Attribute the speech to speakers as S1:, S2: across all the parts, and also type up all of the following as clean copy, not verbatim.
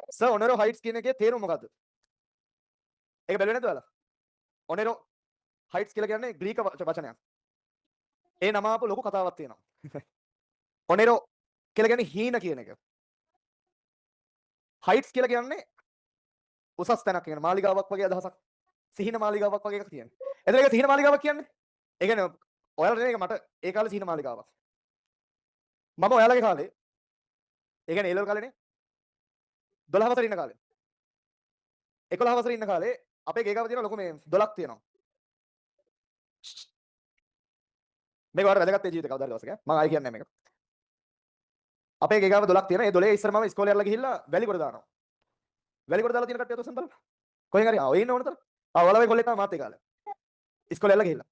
S1: Sir ඔනෙරෝ හයිට්ස් කියන එකේ තේරුම මොකද්ද? ඒක බැලුවේ නැද්ද ඔයාලා? ඔනෙරෝ හයිට්ස් කියලා කියන්නේ ග්‍රීක වචනයක්. ඒ නම ආපු ලොකු කතාවක් තියෙනවා. ඔනෙරෝ කියලා කියන්නේ හීන කියන එක. හයිට්ස් කියලා කියන්නේ උසස් තැනක් කියන මාලිගාවක් වගේ අදහසක්. සිහින මාලිගාවක් වගේ එකක් කියන්නේ. එතන ඒක සිහින මාලිගාවක් කියන්නේ. ඒ කියන්නේ ඔයාලට නෙවෙයි මට ඒ කාලේ සිහින මාලිගාවක්. මම ඔයාලගේ කාලේ ඒ කියන්නේ ඒ ලෙවල් කාලේනේ 12 වසරේ ඉන්න කාලේ 11 වසරේ ඉන්න කාලේ අපේ ගේ ගාව තියෙන ලොකු මේ දොලක් තියෙනවා. මේක වල වැදගත් ඒ ජීවිතේ කවදාද දවසක මම ආයි කියන්නේ නැහැ මේක. අපේ ගේ ගාව දොලක් තියෙනවා. ඒ දොලේ ඉස්සර මම ඉස්කෝලේ යරලා ගිහිල්ලා වැලිගොඩ දානවා. වැලිගොඩ දාලා තියෙන කට්ටිය අතොස්සන් බලන්න. කොහෙන් හරි ඔය ඉන්න ඕනතර. ඔයාලා මේ කොල්ලෙක් තමයි මාත් ඒ කාලේ. ඉස්කෝලේ යරලා ගිහිල්ලා.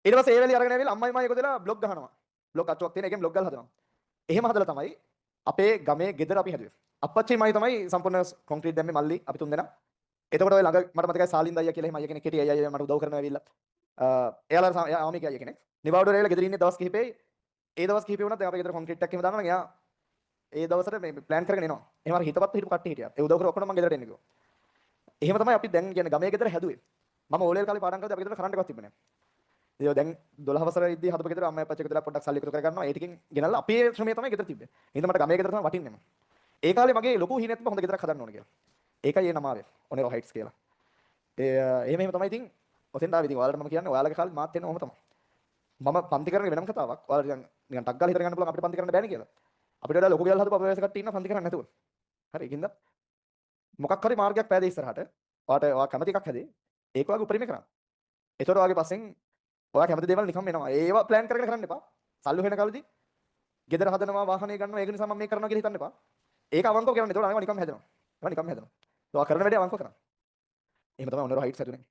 S1: ඊට පස්සේ ඒ වැලි අරගෙන ඇවිල්ලා අම්මයි මායි එකතු වෙලා බ්ලොග් ගහනවා. බ්ලොග් අටුවක් තියෙන එකෙන් බ්ලොග් ගහලා හදනවා. එහෙම හදලා තමයි අපේ ගමේ ගෙදර අපි හැදුවේ. අප්පච්චි මයි තමයි සම්පූර්ණ කොන්ක්‍රීට් දැම්මේ මල්ලි අපි තුන් දෙනා. එතකොට ඔය ළඟ මට මතකයි සාලින්ද අයියා කියලා එහෙම අයියා කෙනෙක් හිටියේ. අයියා මට උදව් කරනවා ඇවිල්ලා. එයාලා ආමික අයියා කෙනෙක්. නිවාඩු වල ගෙදර ඉන්නේ දවස් කිහිපෙයි. ඒ දවස් කිහිපෙ වුණත් දැන් අපේ ගෙදර කොන්ක්‍රීට් එකක් එහෙම දානවා නම් එයා ඒ දවසට මේ ප්ලෑන් කරගෙන එනවා. එහෙම අර හිතපත් හිටපු කට්ටිය හිටියා. ඒ උදව් කරලා ඔක්කොම මම ගෙදරට එන්න කිව්වා. එහෙම තමයි අපි දැන් කියන්නේ ගමේ ගෙදර හැදුවේ. මම ඕලෙල් කාලේ පාඩම් කරද්දී අපේ ගෙදර කරන්ට් එකක් තිබුණේ නැහැ. දැන් 12 වසර ඉද්දී හදපු ගෙදර අම්මයි අප්පච්චි ගෙදර පොඩ්ඩක් සල්ලි එකතු කර ගන්නවා. ඒ ටිකෙන් ගෙනල්ලා අපේ ශ්‍රමය තමයි ගෙදර තිබ්බේ. එහෙනම් මට ගමේ ගෙදර තමයි වටින්නේම. ඒ කාලේ මගේ ලොකු හිණයක් තිබ්බා හොඳ ගෙදරක් හදන්න ඕන කියලා. ඒකයි ඒ නම ආවේ. ඔනෙරෝ හයිට්ස් කියලා. එහෙම තමයි ඉතින් ඔතෙන් ආවේ. ඉතින් ඔයාලට මම කියන්නේ ඔයාලගේ කාලේ මාත් එන්න ඕම තමයි. මම පන්ති කරන්නේ වෙනම කතාවක්. ඔයාලා නිකන් ටක් ගාලා හිතර ගන්න පුළුවන් අපිට පන්ති කරන්න බෑනේ කියලා. අපිට වඩා ලොකු ගෙවල් හදපු අපේ වයස කට්ටිය ඉන්න පන්ති කරන්නේ නැතුව. හරි ඒකින්ද මොකක් හරි මාර්ගයක් පෑදේ ඉස්සරහට. ඔයා කැමති එකක් හැදේ. ඒක වගේ උපරිමේ කරන්න. ඒතකොට ඔයාගේ පස්සෙන් ඔයා කැමති දේවල් නිකම් එනවා. ඒවා ප්ලෑන් කරගෙන කරන්න එපා. සල්ලි හොයන කාලෙදී ගෙදර හදනවා වාහනේ ගන්නවා ඒක නිසා මම මේක කරනවා කියලා හිතන්න එපා. ඒක අවංකව කරන්න. ඒතකොට අනිවා නිකම් හැදෙනවා. ඒවා නිකම් හැදෙනවා. ඔයා කරන වැඩේ අවංකව කරන්න. එහෙම තමයි ඔන්නර හයිට්ස් හැදුනේ.